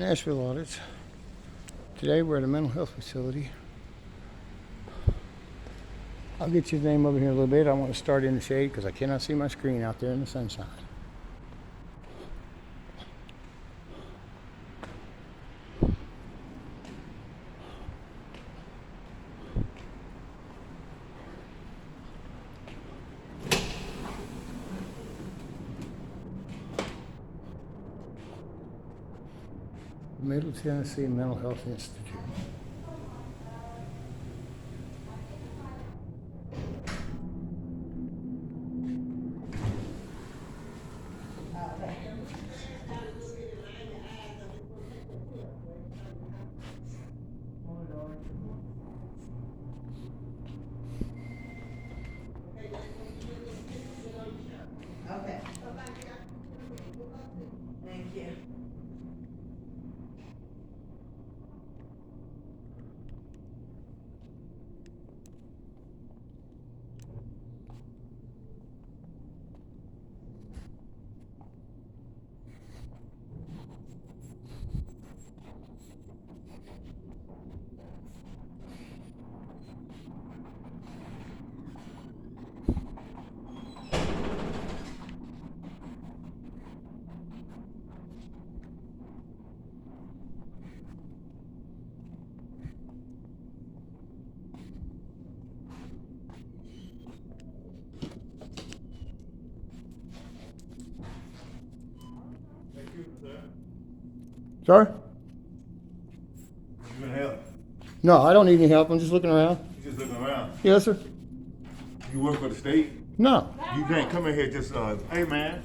Nashville audits. Today we're at a mental health facility. I'll get your name over here a little bit. I want to start in the shade because I cannot see my screen out there in the sunshine. Middle Tennessee Mental Health Institute. Okay. Thank you. Sir? You gonna help? No, I don't need any help. I'm just looking around. You just looking around. Yes, sir? You work for the state? No. You can't come in here just, hey man,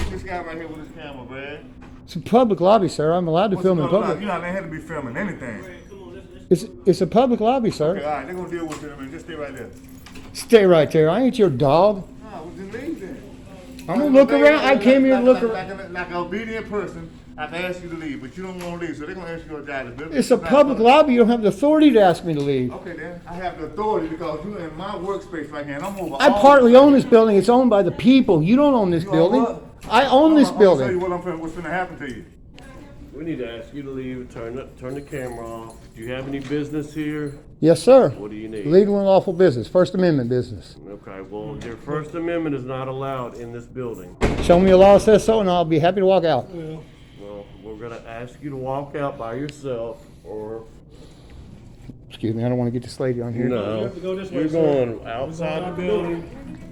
this guy right here with his camera, man. It's a public lobby, sir. I'm allowed to What's film the in public? public. You're not gonna have to be filming anything. It's a public lobby, sir. Okay, all right, they're gonna deal with it, man. Just stay right there. Stay right there. I ain't your dog. No, we just leave then. I'm gonna look around. I came here to look around. Like an obedient person, I can ask you to leave, but you don't want to leave, so they're gonna ask you to die to business. It's a public lobby. You don't have the authority to ask me to leave. Okay then, I have the authority because you're in my workspace right here, and I'm over. I all partly the- own this building. It's owned by the people. You don't own this You own building. what? I own this I'm gonna tell you building. what's gonna happen to you. We need to ask you to leave, turn the camera off. Do you have any business here? Yes, sir. What do you need? Legal and lawful business. First Amendment business. Okay, well, your First Amendment is not allowed in this building. Show me a law that says so, and I'll be happy to walk out. Well, we're gonna ask you to walk out by yourself, or Excuse me. I don't want to get this lady on here. no, have to go this way, you're sir. going outside the building.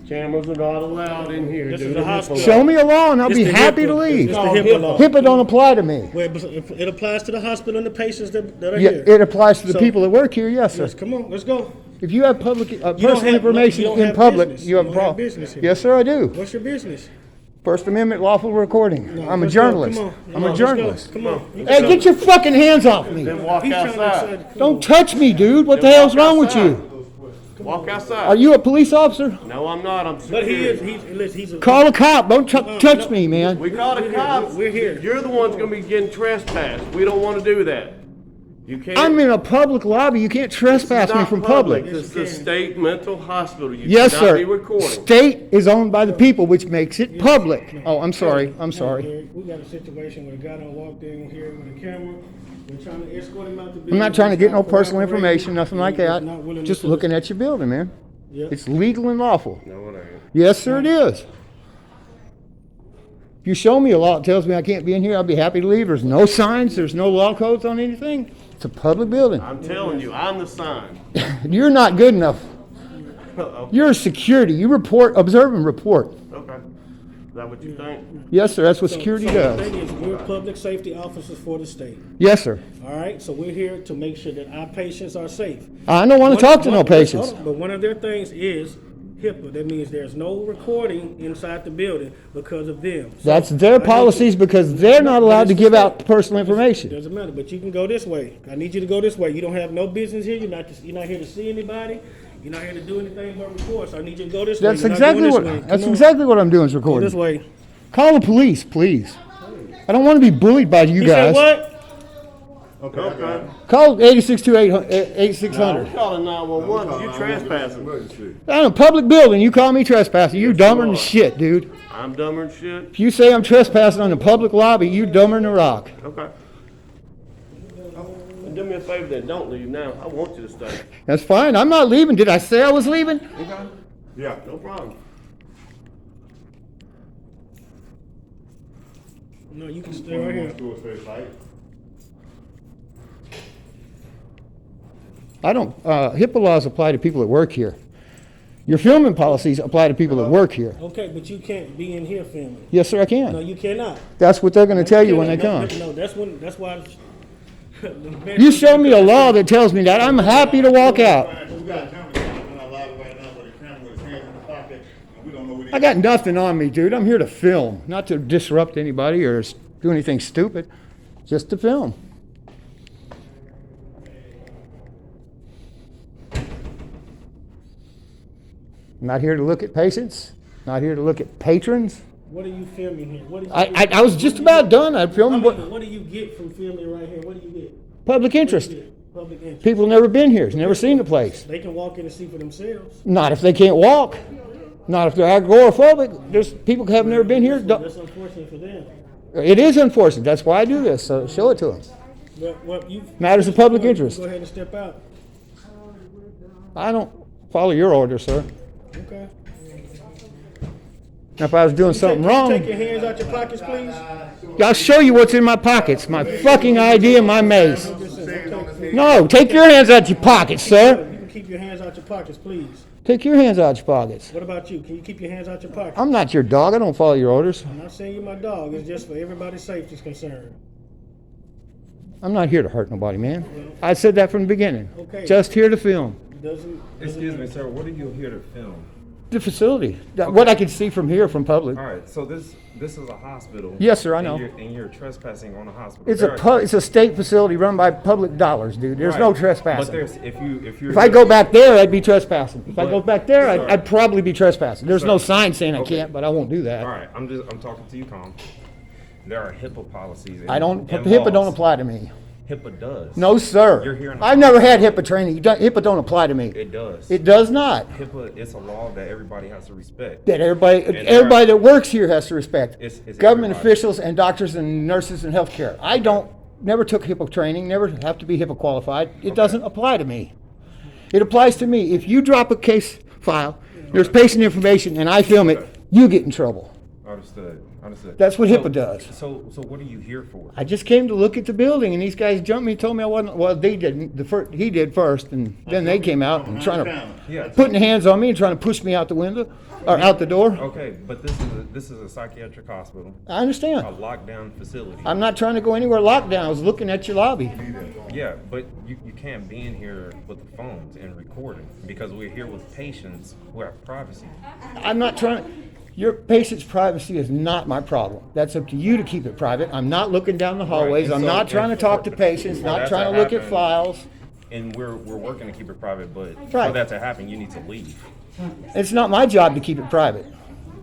Cameras are not allowed in here. This due is to a hospital. HIPAA Show me a law, and I'll It's be the happy HIPAA. to leave. It's the HIPAA law. HIPAA don't apply to me. Well, it applies to the hospital and the patients that are Yeah, here. it applies to the So- people that work here. Yes, sir. Yes, come on, let's go. If you have public You don't personal have- information you don't in have public, business. you have a You don't have problem. business here. Yes, sir, I do. What's your business? First Amendment lawful recording. No, I'm a let's go. journalist. Come on. I'm No, a let's go. journalist. Come on. You Hey, can get go. your fucking hands off me. Then walk He's trying to outside. decide. Don't touch me, dude. What the hell's wrong with you? Walk Are outside. you a police officer? No, I'm not. I'm But he is. security. He's a. Call a cop. Don't touch me, man. We called the cops. We're here. You're the ones gonna be getting trespassed. We don't want to do that. You can't. I'm in a public lobby. You can't trespass me Not from public. This is the state mental hospital. You Yes, cannot sir. be recording. State is owned by the people, which makes it public. Oh, I'm sorry. I'm sorry. We got a situation where a guy done walked in here with a camera. We're trying to escort him out the building. I'm not trying to get no He's not personal cooperating. information, nothing like He's that. not willing to Just listen. looking at your building, man. Yeah. It's legal and lawful. No, it ain't. Yes, sir, it is. If you show me a law that tells me I can't be in here, I'll be happy to leave. There's no signs, there's no law codes on anything. It's a public building. I'm telling you, I'm the sign. You're not good enough. Okay. You're a security. You report, observe and report. Okay. Is that what you think? Yes, sir, that's what security The does. thing is, we're public safety officers for the state. Yes, sir. All right, so we're here to make sure that our patients are safe. I don't want to talk to no patients. But one of their things is HIPAA. That means there's no recording inside the building because of them. So That's I their need policies you- because they're not But allowed it's to the give state. out personal information. Doesn't matter, but you can go this way. I need you to go this way. You don't have no business here. You're not here to see anybody. You're not here to do anything but record. So I need you to go this way. That's You're not exactly going what, this way. that's Come on. exactly what I'm doing is Go recording. this way. Call the police, please. I don't want to be bullied by you He guys. said what? Okay. Okay. Call 8628 No, 8600. we're calling 911 because you trespassing. Emergency. I'm in a public building. You call me trespassing. You Yes, dumber you than are. shit, dude. I'm dumber than shit. If you say I'm trespassing on the public lobby, you dumber than a rock. Okay. do me a favor then, don't leave now. I want you to stay. That's fine. I'm not leaving. Did I say I was leaving? Okay? Yeah. No problem. No, you can stay right here. Do a fair fight. I don't, HIPAA laws apply to people that work here. Your filming policies apply to people that work here. Okay, but you can't be in here filming. Yes, sir, I No, can. you cannot. That's what they're gonna tell you when they No, come. No, that's why. You show me a law that tells me that, I'm happy to walk out. We got a camera on live right now, but the camera with his hands in the pocket, and we don't know what he. I got nothing on me, dude. I'm here to film, not to disrupt anybody or do anything stupid, just to film. I'm not here to look at patients, not here to look at patrons. What are you filming here? What do you I was just about done. I filmed What do you get from filming right here? What do you get? public interest. Public interest. People never been here, never seen the place. They can walk in and see for themselves. Not if they can't walk. Not if they're agoraphobic. There's people who have never been here. That's unfortunate for them. It is unfortunate. That's why I do this. So show it to them. Well, you Matters of public interest. Go ahead and step out. I don't follow your orders, sir. Okay. Now, if I was doing something wrong, Take your hands out your pockets, please. I'll show you what's in my pockets. My fucking ID and my mace. Okay. No, take your hands out your pockets, sir. You can keep your hands out your pockets, please. Take your hands out your pockets. What about you? Can you keep your hands out your pockets? I'm not your dog. I don't follow your orders. I'm not saying you're my dog. It's just for everybody's safety is concerned. I'm not here to hurt nobody, man. I said that from the beginning. Okay. Just here to film. Doesn't Excuse me, sir, what are you here to film? The facility. What I can see from here, from public. All right, so this is a hospital. Yes, sir, I know. And you're trespassing on a hospital. It's a state facility run by public dollars, dude. There's no But trespassing. there's if you're If I go back there, I'd be trespassing. If I But- go back there, Sir. I'd probably be trespassing. There's no Sir. sign saying I Okay. can't, but I won't do that. all right, I'm talking to you, calm. There are HIPAA policies. I don't. and HIPAA don't laws. apply to me. HIPAA does. No, sir. You're here in I've never had HIPAA training. HIPAA don't apply to me. It does. It does not. HIPAA, it's a law that everybody has to respect. That everybody there are- that works here has to respect. It's Government everybody. officials and doctors and nurses and healthcare. I don't. Never took HIPAA training. Never have to be HIPAA qualified. It doesn't apply to me. It applies to me. If you drop a case file, there's patient information, and I film it, you get in trouble. Understood. That's what So- HIPAA does. So what are you here for? I just came to look at the building, and these guys jumped me, told me I wasn't. Well, they didn't. He did first, and then they came out and trying to Yeah. putting hands on me and trying to push me out the window or out the door. Okay, but this is a psychiatric hospital, I a understand. lockdown facility. I'm not trying to go anywhere locked down. I was looking at your lobby. Yeah, but you can't be in here with the phones and recording because we're here with patients who have privacy. I'm not trying. Your patient's privacy is not my problem. That's up to you to keep it private. I'm not looking down the hallways. and I'm so not trying to if- talk to patients. for Not that trying to to look at happen- files. And we're working to keep it private, but Right. for that to happen, you need to leave. It's not my job to keep it private.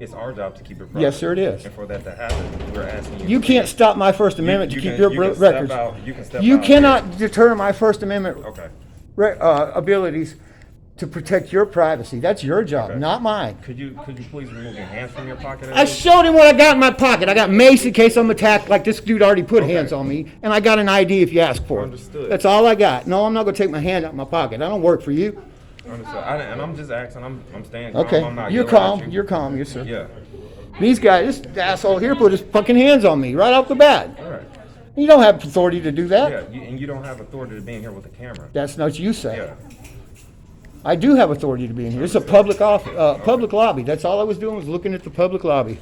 It's our job to keep it private. Yes, sir, it is. And for that to happen, we're asking you. You to can't leave. stop my First Amendment to you keep can- your you can step records. out- you can step You out. cannot deter my First Amendment Okay. abilities to protect your privacy. That's your job, Okay. not mine. Could you please remove your hands from your pocket? I showed him what I got in my pocket. I got mace in case I'm attacked, like this dude already put hands on me, and I got an ID if you ask for it. Understood. That's all I got. No, I'm not going to take my hand out of my pocket. I don't work for you. Understood. And I'm just asking. I'm staying calm. Okay, I'm not you're yelling at calm. you. You're calm, yes, sir. Yeah. These guys, this asshole here put his fucking hands on me right off the bat. All right. You don't have authority to do that. Yeah. And you don't have authority to be in here with a camera. That's not what you say. Yeah. I do have authority to be in here. It's a public public lobby. That's all I was doing was looking at the public lobby.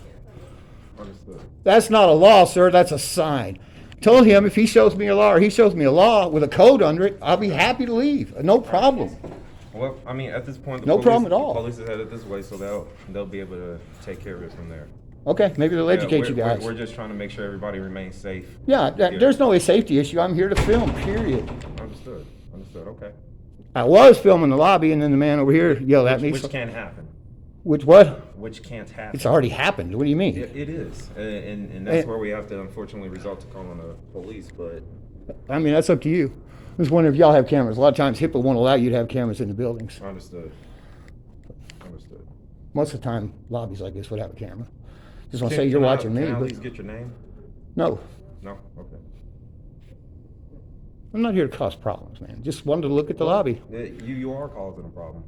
Understood. That's not a law, sir. That's a sign. Told him if he shows me a law or he shows me a law with a code under it, I'll be happy to leave. No problem. Well, I mean, at this point, the No police, problem at all. The police is headed this way, so they'll be able to take care of it from there. Okay, maybe they'll educate Yeah, you we're- guys. We're just trying to make sure everybody remains safe. Yeah, here. there's no safety issue. I'm here to film, period. Understood. Understood. Okay. I was filming the lobby, and then the man over here yelled at me. Which can't happen. Which what? Which can't happen. It's already happened. What do you mean? It is, and that's Eh. where we have to unfortunately resort to calling the police. But I mean, that's up to you. I was wondering if y'all have cameras. A lot of times HIPAA won't allow you to have cameras in the buildings. understood. Understood. Most of the time, lobbies like this would have a camera. Just want to Can- say you're can I- watching me, Can I at but least get your name? no. No. Okay. I'm not here to cause problems, man. Just wanted to look at the lobby. You are causing a problem.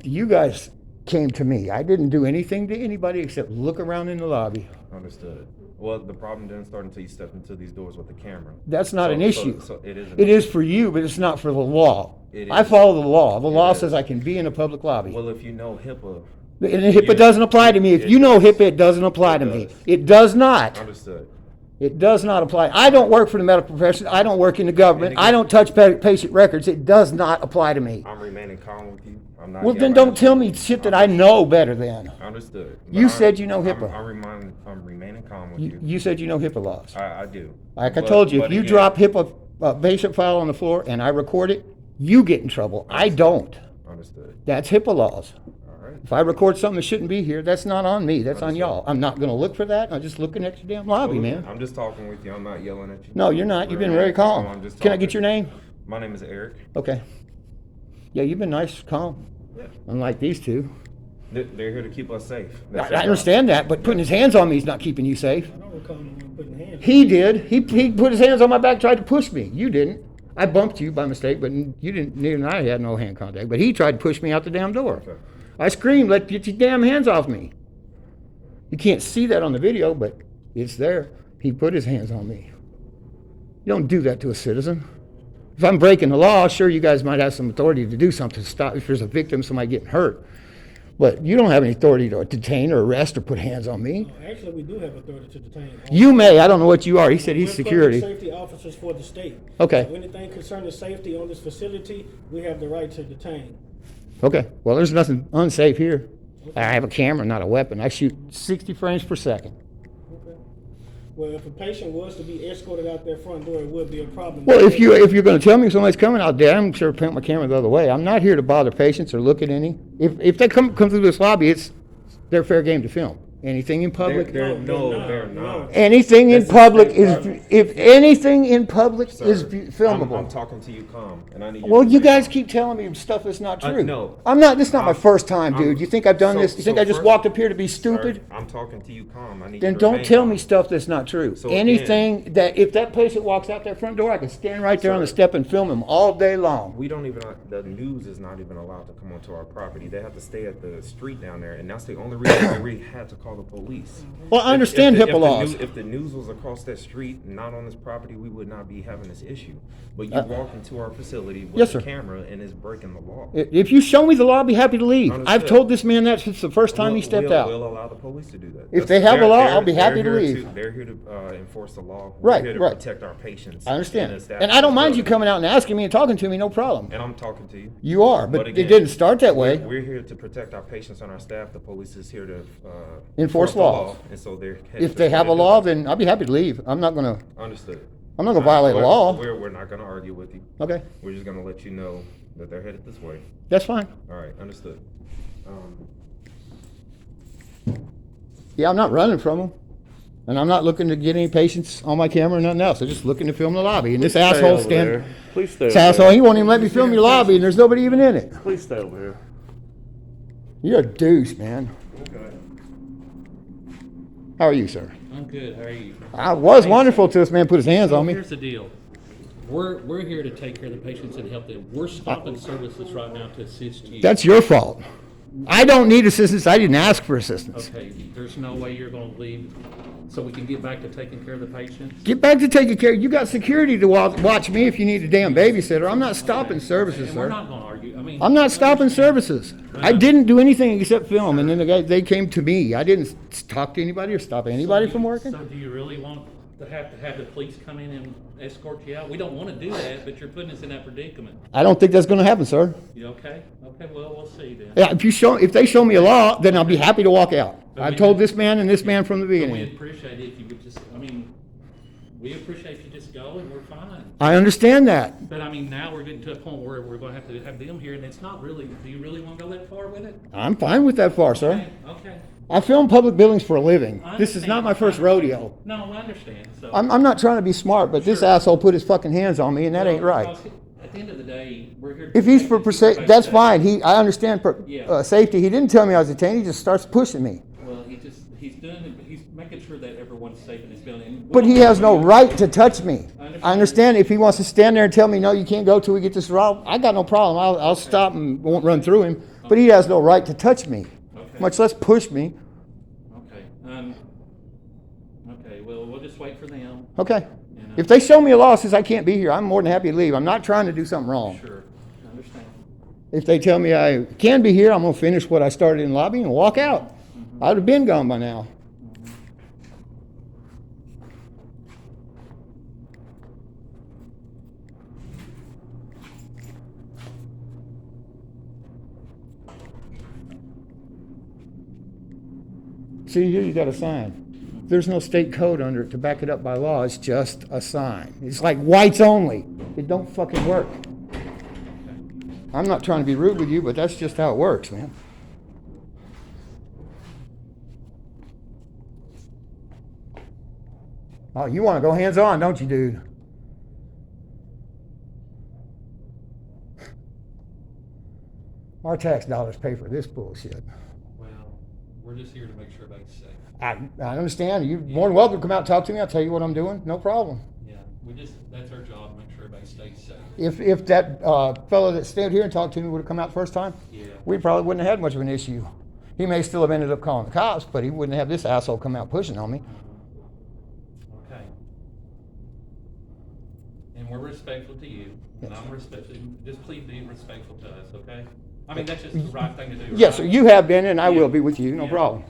You guys came to me. I didn't do anything to anybody except look around in the lobby. Understood. Well, the problem didn't start until you stepped into these doors with the camera. That's not an issue. So it is. It is for you, but it's not for the law. It I is. follow the law. The law is. says I can be in a public lobby. Well, if you know HIPAA. And HIPAA Yeah. doesn't apply to me. If It you know does. HIPAA, it doesn't apply It to me. does. It does not. Understood. It does not apply. I don't work for the medical profession. I don't work in the government. And I don't touch patient records. It does not apply to me. I'm remaining calm with you. I'm not. Well, then yelling don't at tell you. me shit that I know better than. Understood. You But said you know HIPAA. I'm remaining calm with you. You said you know HIPAA laws. I do. Like I But- told you, but if you again- drop HIPAA patient file on the floor and I record it, you get in trouble. I don't. Understood. That's HIPAA laws. All right. If I record something that shouldn't be here, that's not on me. That's on Understood. y'all. I'm not gonna look for that. I'm just looking at your damn lobby, man. I'm just talking with you. I'm not yelling at you. No, you're not. You've been We're- very calm. I'm just Can I get talking. your name? My name is Eric. Okay. Yeah, you've been nice, calm. Yeah. Unlike these two. They're here to keep us safe. I That's their I understand that, but putting his hands on me is not keeping you safe. I don't recall anyone putting hands. He did. He put his hands on my back, tried to push me. You didn't. I bumped you by mistake, but you didn't. Neither and I had no hand contact. But he tried to push me out the damn door. Okay. I screamed, "Let get your damn hands off me!" You can't see that on the video, but it's there. He put his hands on me. You don't do that to a citizen. If I'm breaking the law, sure, you guys might have some authority to do something to stop if there's a victim, somebody getting hurt. But you don't have any authority to detain or arrest or put hands on me. Actually, we do have authority to detain. You may. I don't know what you are. He said he's We're public security. safety officers for the state. Okay. So anything concerning safety on this facility, we have the right to detain. Okay. Well, there's nothing unsafe here. I have a camera, not a weapon. I shoot 60 frames per second. Okay. Well, if a patient was to be escorted out their front door, it would be a problem. Well, if you're going to tell me somebody's coming out there, I'm sure point my camera the other way. I'm not here to bother patients or look at any. If they come through this lobby, it's their fair game to film. Anything in public. They're they're not. not. Anything in This is public state is, property. if anything in public Sir, is I'm filmable. talking to you calm, and I need. Well, you permission. guys keep telling me stuff that's not true. No. I'm not. This is not my I'm- first time, I'm- dude. You think I've done so- this? You think so I just first- walked up here to be Sir, stupid? I'm talking to you calm. I need. Then you to don't remain tell calm. me stuff that's not true. So Anything that, if that patient walks out that front door, I can stand right there on the Sir. step and film him all day long. We don't even. The news is not even allowed to come onto our property. They have to stay at the street down there, and that's the only reason why we had to call the police. Well, I understand If HIPAA the laws. If the news was across that street, not on this property, we would not be having this issue. But you Uh, walk into our facility with yes, a sir. camera and is breaking the law. If you show me the law, I'll be happy to leave. I've Understood. told this man that since the first time he stepped out. We'll allow the police to do that. If they have a law, I'll be happy to they're here leave. They're here to enforce the law. Right, We're here to right. protect our patients. I understand. the staff And I don't of mind the you building. coming out and asking me and talking to me, no problem. And I'm talking to you. You are, but it again, didn't start that way. We're here to protect our patients and our staff. The police is here to Enforce the laws. law, and so they're. If they have a law, then I'll be happy to leave. I'm not gonna Understood. violate a law. We're not gonna argue with you. Okay, We're just gonna let you know that they're headed this way. that's fine. All right, understood. Yeah, I'm not running from them. And I'm not looking to get any patients on my camera or nothing else. I'm just looking to film the lobby. And this Stay asshole over stand, there. Please stay this over asshole, there. he won't even let me film your lobby and there's nobody even in it. Please stay over here. You're a deuce, man. How are you, sir? I'm good. How are you? I was wonderful till this man put his hands So on me. here's the deal. We're here to take care of the patients and help them. We're stopping services right now to assist you. That's your fault. I don't need assistance. I didn't ask for assistance. Okay, there's no way you're gonna leave so we can get back to taking care of the patients? Get back to taking care. You got security to watch me if you need a damn babysitter. I'm not stopping services, And we're sir. not gonna argue. I mean. I'm not stopping services. I didn't do anything except film, and then they came to me. I didn't talk to anybody or stop anybody from working. So do you really want to have the police come in and escort you out? We don't wanna do that, but you're putting us in that predicament. I don't think that's going to happen, sir. You okay? Okay, well, we'll see then. Yeah, if they show me a law, then I'll be happy to walk out. But I've we- told this man and this man from the But we beginning. appreciate it if you would just, I mean, we appreciate you just go and we're fine. I understand that. But I mean, now we're getting to a point where we're gonna have to have them here, and it's not really, do you really wanna go that far with it? I'm fine with that far, sir. Okay. I film public buildings for a living. I This is not understand. my first rodeo. No, I understand, so. I'm not trying to be smart, but this Sure. asshole put his fucking hands on me, and that ain't right. Because At the end of the day, we're here. to If he's for, protect you. that's fine. I understand Yeah. safety. He didn't tell me I was detained. He just starts pushing me. Well, he's making sure that everyone's safe in this building. But he has no right to touch me. I I understand if he wants to stand there and tell me, no, you can't go till we get this resolved, I got no problem. I'll stop and won't run through him. But he has no right to touch me, Okay. much less push me. Okay, okay, well, we'll just wait for them. Okay. You know. If they show me a law that says I can't be here, I'm more than happy to leave. I'm not trying to do something wrong. Sure, I understand. If they tell me I can be here, I'm gonna finish what I started in the lobby and walk out. I'd have been gone by now. See, here you got a sign. There's no state code under it to back it up by law. It's just a sign. It's like whites only. It don't fucking work. I'm not trying to be rude with you, but that's just how it works, man. Oh, you want to go hands-on, don't you, dude? Our tax dollars pay for this bullshit. Well, we're just here to make sure everybody's safe. I understand. You're more than welcome to come out and talk to me. I'll tell you what I'm doing. No problem. Yeah, that's our job, make sure everybody stays safe. If that fellow that stood here and talked to me would have come out the first time, Yeah. we probably wouldn't have had much of an issue. He may still have ended up calling the cops, but he wouldn't have this asshole come out pushing on me. Okay. And we're respectful to you, and I'm respectful, just please be respectful to us, okay? I mean, that's just the right thing to do, Yes, sir. right? You have been, and I Yeah. will be with you. No Yeah. problem.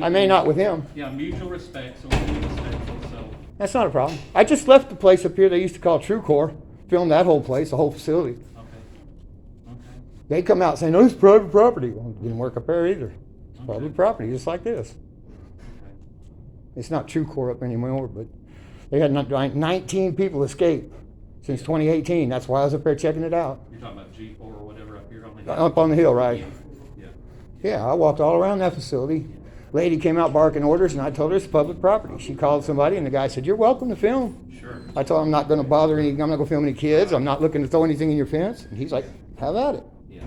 I may not with him. Yeah, mutual respect, so we'll be respectful, so, That's not a problem. I just left the place up here they used to call TrueCore. Filmed that whole place, the whole facility. okay. Okay, They come out saying, "No, it's private property." Well, it didn't work up there either. It's public Okay. property, just like this. okay. It's not TrueCore up anymore, but they had 19 people escape since 2018. That's why I was up there checking it out. You're talking about G4 or whatever up here on the hill? Up on the hill, right? Yeah. Yeah, I walked all around that facility. Lady came out barking orders, and I told her it's public property. She called somebody, and the guy said, "You're welcome to film." Sure. I told him I'm not going to bother any. I'm not going to film any kids. I'm not looking to throw anything in your fence. And he's like, "Have at it." Yeah,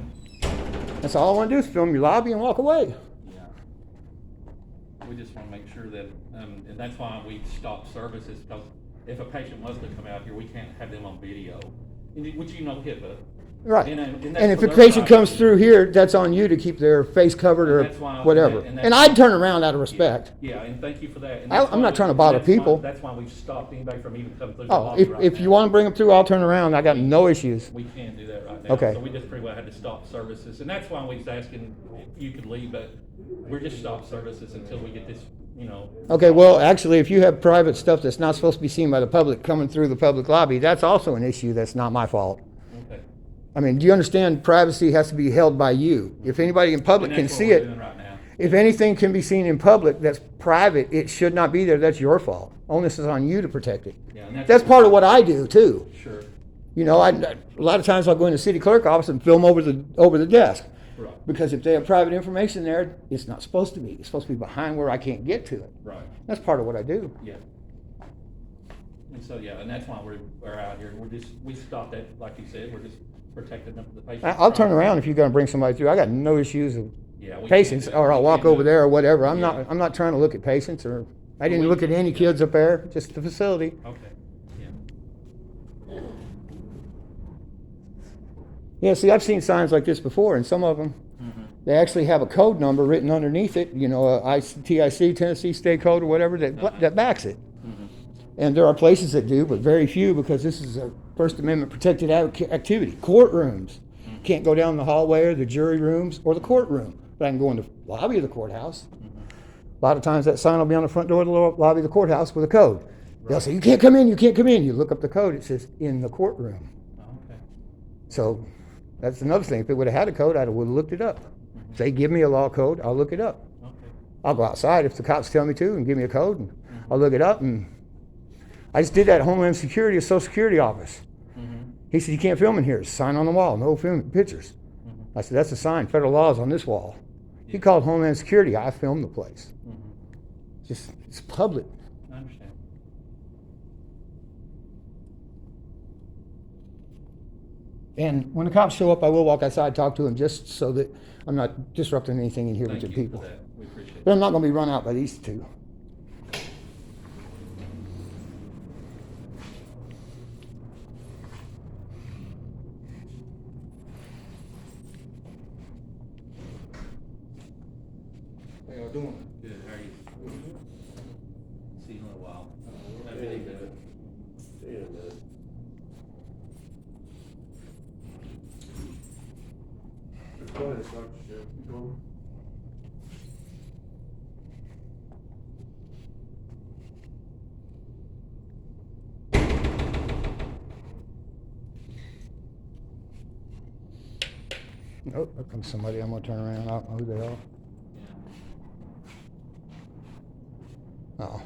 That's all I want to do is film your lobby and walk away. yeah. We just want to make sure that, and that's why we stop services, because if a patient was to come out here, we can't have them on video, which you know HIPAA. Right. And that's And if for a their patient comes privacy. through here, that's on you to keep their face covered or That's why- whatever. and that's- And I'd turn around out of respect. Yeah, and thank you for that. And I- that's I'm why not trying to we- bother that's why- people. That's why we've stopped anybody from even coming through the Oh, lobby right if you now. want to bring them through, I'll turn around. I got no issues. We can't do that right now. Okay. So we just pretty well had to stop services, and that's why we was asking if you could leave, but we're just stop services until we get this, you know. Okay, well, actually, if you have private stuff that's not supposed to be seen by the public coming through the public lobby, that's also an issue that's not my fault. Okay. I mean, do you understand privacy has to be held by you? If anybody in public And can that's what see we're it, doing right now. if anything can be seen in public that's private, it should not be there. That's your fault. Onus is on you to protect it. Yeah, and That's part of what I do too. Sure. You know, a lot of times I'll go in the city clerk office and film over the desk. Right. Because if they have private information there, it's not supposed to be. It's supposed to be behind where I can't get to it. Right. That's part of what I do. Yeah. And so, yeah, and that's why we're out here. We stopped that, like you said, we're just protecting the patient. I'll turn around if you're going to bring somebody through. I got no issues of Yeah, we patients, can't do- or I'll we walk can't do over it. there or whatever. I'm Yeah. not trying to look at patients, or I didn't we- look at any kids up there, just the facility. Okay, yeah. Yeah, see, I've seen signs like this before, and some of them, they actually have a code number written underneath it, you know, TIC, Tennessee State Code or whatever, that backs it. And there are places that do, but very few, because this is a First Amendment protected activity. Courtrooms. Can't go down the hallway or the jury rooms or the courtroom, but I can go in the lobby of the courthouse. A lot of times that sign will be on the front door of the lobby of the courthouse with a code. They'll say, "You can't come in, you can't come in." You look up the code, it says, "In the courtroom." Okay. So that's another thing. If it would have had a code, I would have looked it up. If they give me a law code, I'll look it up. Okay. I'll go outside if the cops tell me to and give me a code, and I'll look it up. And I just did that at Homeland Security, a Social Security office. He said, "You can't film in here. Sign on the wall, no film pictures." I said, "That's a sign. Federal law is on this wall." He called Homeland Security. I filmed the place. It's public. I understand. And when the cops show up, I will walk outside, talk to them, just so that I'm not disrupting anything in here Thank with the you people. for that. We appreciate it. But I'm not going to be run out by these two. Oh, there comes somebody. I'm gonna turn around. I don't know who they are. Oh,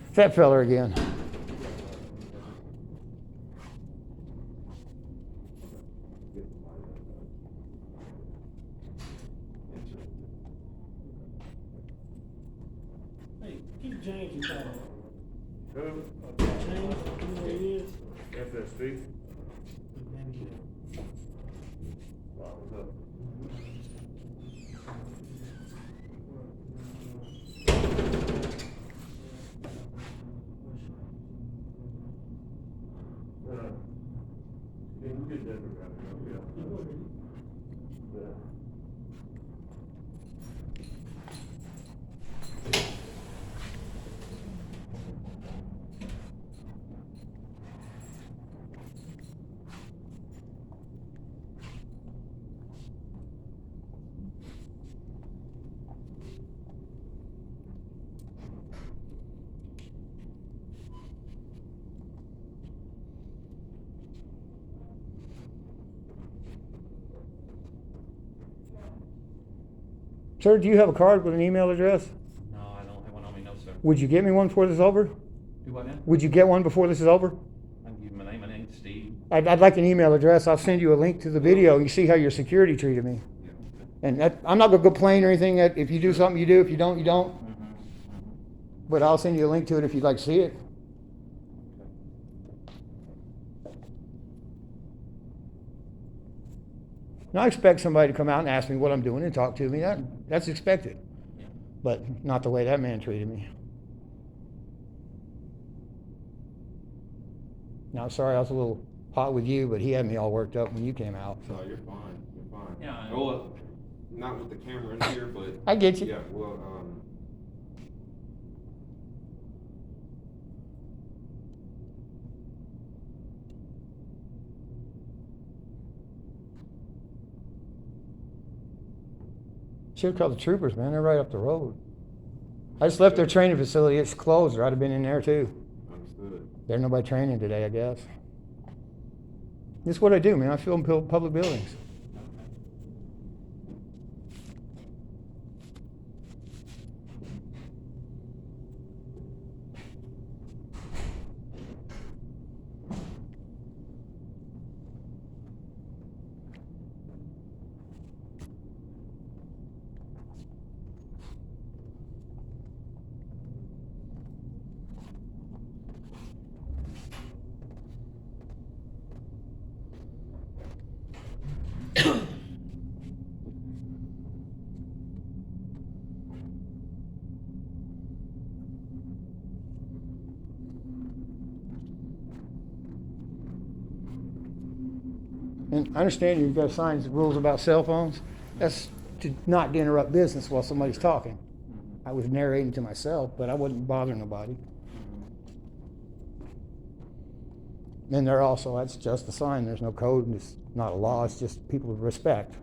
it's that feller again. Hey, keep James in town. Who? James, you know who he is? FSB? Maybe, Wow, what's up? Yeah, you get that around, yeah. Yeah. Sir, do you have a card with an email address? No, I don't have one on me, no, sir. Would you get me one before this is over? Do what now? Would you get one before this is over? I can give you my name, Steve. I'd like an email address. I'll send you a link to the video. You see how your security treated me. And I'm not gonna complain or anything. That if you do something, you do. If you don't, you don't. But I'll send you a link to it if you'd like to see it. Now I expect somebody to come out and ask me what I'm doing and talk to me. That's expected. But not the way that man treated me. Now, sorry I was a little hot with you, but he had me all worked up when you came out. No, you're fine. You're fine. Yeah, I- Well, not with the camera in here, but I get you. yeah. Well, Should have called the troopers, man. They're right up the road. I just left their training facility. It's closed, or I'd have been in there too. understood. There's nobody training today, I guess. This is what I do, man. I film public buildings. And I understand you've got signs, rules about cell phones. That's to not to interrupt business while somebody's talking. I was narrating to myself, but I wasn't bothering nobody. And there also, that's just a sign. There's no code, and it's not a law. It's just people with respect.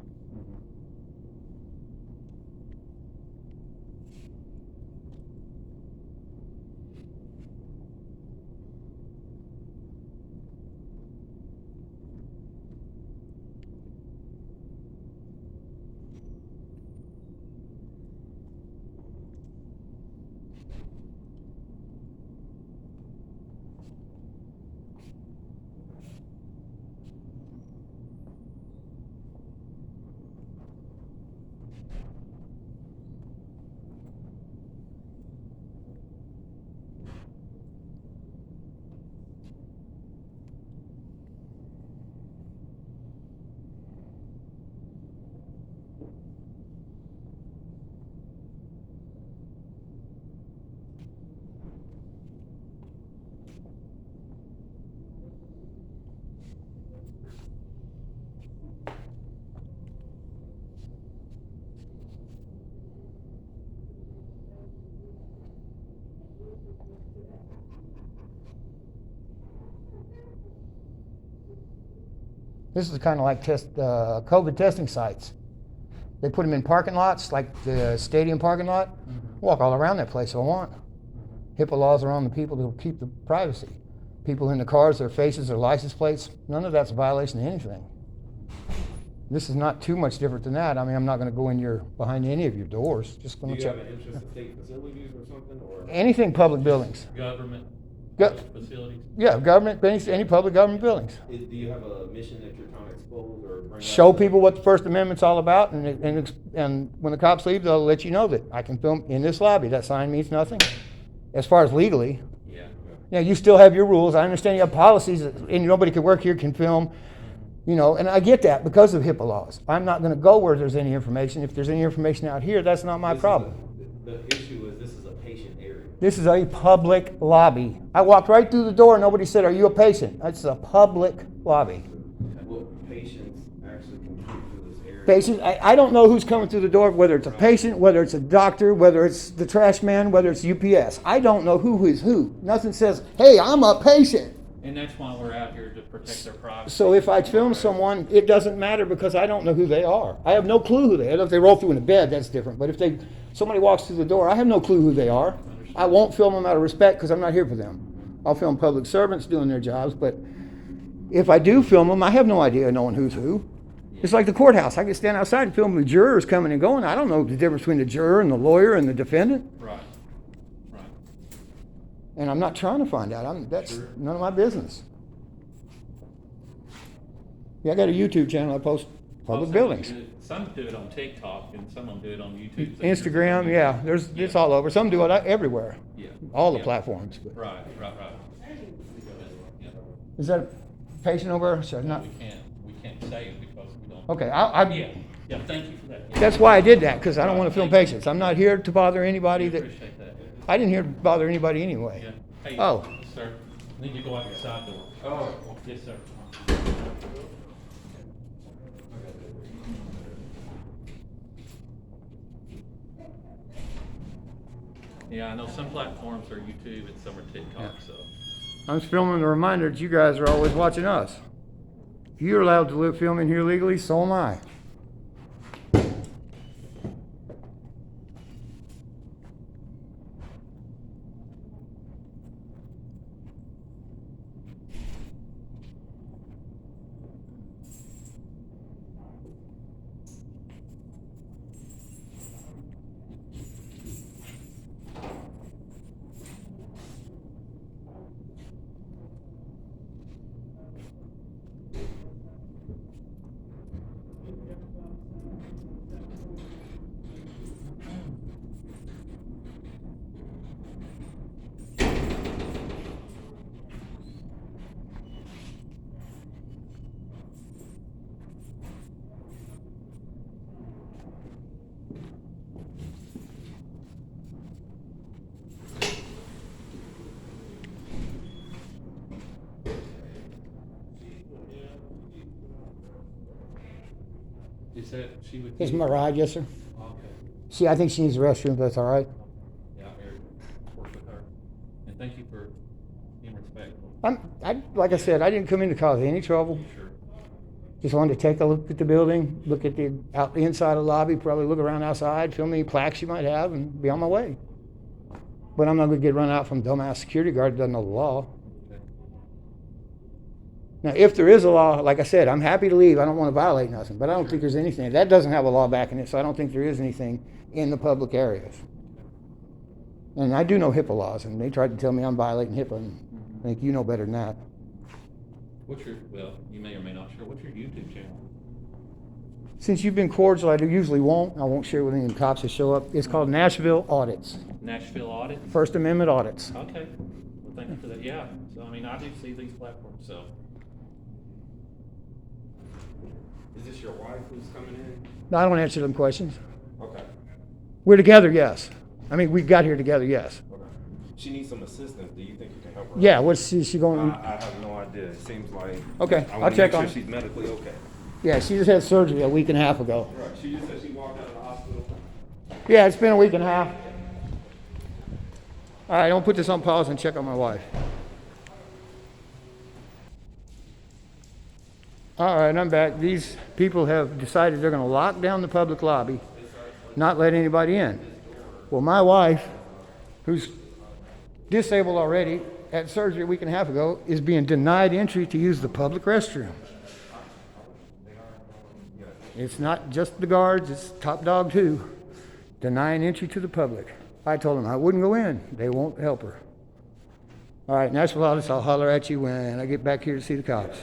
This is kind of like COVID testing sites. They put them in parking lots, like the stadium parking lot. Walk all around that place if I want. HIPAA laws are on the people to keep the privacy. People in the cars, their faces, their license plates, none of that's a violation of anything. This is not too much different than that. I mean, I'm not gonna go in behind any of your doors, just Do gonna you check. have an interest in state facilities or something, or? Anything public buildings. Government Go- facilities? Yeah, government, any public government buildings. Do you have a mission that you're trying to expose or bring out? Show people what the First Amendment's all about, and when the cops leave, they'll let you know that I can film in this lobby. That sign means nothing, as far as legally. Yeah. Yeah, you still have your rules. I understand you have policies, and nobody can work here, can film, you know, and I get that because of HIPAA laws. I'm not gonna go where there's any information. If there's any information out here, that's not my problem. The issue is this is a patient area. This is a public lobby. I walked right through the door, nobody said, "Are you a patient?" It's a public lobby. Well, patients actually can come through this area. Patients, I don't know who's coming through the door, whether it's a patient, whether it's a doctor, whether it's the trash man, whether it's UPS. I don't know who is who. Nothing says, "Hey, I'm a patient." And that's why we're out here to protect their privacy. So if I film someone, it doesn't matter because I don't know who they are. I have no clue who they are. If they roll through in a bed, that's different. But if somebody walks through the door, I have no clue who they are. I won't film them out of respect because I'm not here for them. I'll film public servants doing their jobs, but if I do film them, I have no idea knowing who's who. It's like the courthouse. I can stand outside and film the jurors coming and going. I don't know the difference between the juror and the lawyer and the defendant. Right. Right. And I'm not trying to find out. That's none of my business. Yeah, I got a YouTube channel. I post public Well, buildings. Some do it on TikTok and some of them do it on YouTube. Instagram, yeah, it's all over. Some do it everywhere, Yeah. all the Yeah. platforms. But Right. Yeah. is that a patient over there? Sorry, not. We can't say it because we don't. Okay, Yeah, thank you for that. Yeah. that's why I did that, because I don't want to film patients. I'm not here to bother anybody We that, appreciate that. I didn't here to bother anybody anyway. Yeah. Hey, Oh. sir, need to go out the side door. Oh. Yes, sir. Yeah, I know some platforms are YouTube and some are TikTok, so. I'm just filming a reminder that you guys are always watching us. If you're allowed to live filming here legally, so am I. Is that, she would. Is my ride, yes, sir? Okay. I think she needs the restroom, but that's all right. Yeah, I'm here to work with her. And thank you for being respectful. Like I said, I didn't come in to cause any trouble. Sure. Just wanted to take a look at the building, look at the inside of the lobby, probably look around outside, film any plaques you might have, and be on my way. But I'm not gonna get run out from dumbass security guard that doesn't know the law. Okay. Now, if there is a law, like I said, I'm happy to leave. I don't want to violate nothing, but I don't think there's anything. That doesn't have a law backing it, so I don't think there is anything in the public areas. And I do know HIPAA laws, and they tried to tell me I'm violating HIPAA, and I think you know better than that. Well, you may or may not share, what's your YouTube channel? Since you've been cordial, I usually won't. I won't share with any of the cops that show up. It's called Nashville Audits, Nashville Audit? First Amendment Audits. Okay, well, thank you for that, yeah, so, I mean, I do see these platforms, so. Is this your wife who's coming in? No, I don't answer them questions. Okay. We're together, yes. I mean, we got here together, yes. Okay. She needs some assistance. Do you think you can help her? Yeah, what's she going? I have no idea. It seems like. Okay, I I'll wanna check make on sure it. she's medically okay. Yeah, she just had surgery a week and a half ago. Right. She just said she walked out of the hospital. Yeah, it's been a week and a half. All right, don't put this on pause and check on my wife. All right, I'm back. These people have decided they're going to lock down the public lobby, not let anybody in. Well, my wife, who's disabled already, had surgery a week and a half ago, is being denied entry to use the public restroom. It's not just the guards, it's top dog too, denying entry to the public. I told them I wouldn't go in. They won't help her. All right, Nashville Office, I'll holler at you when I get back here to see the cops.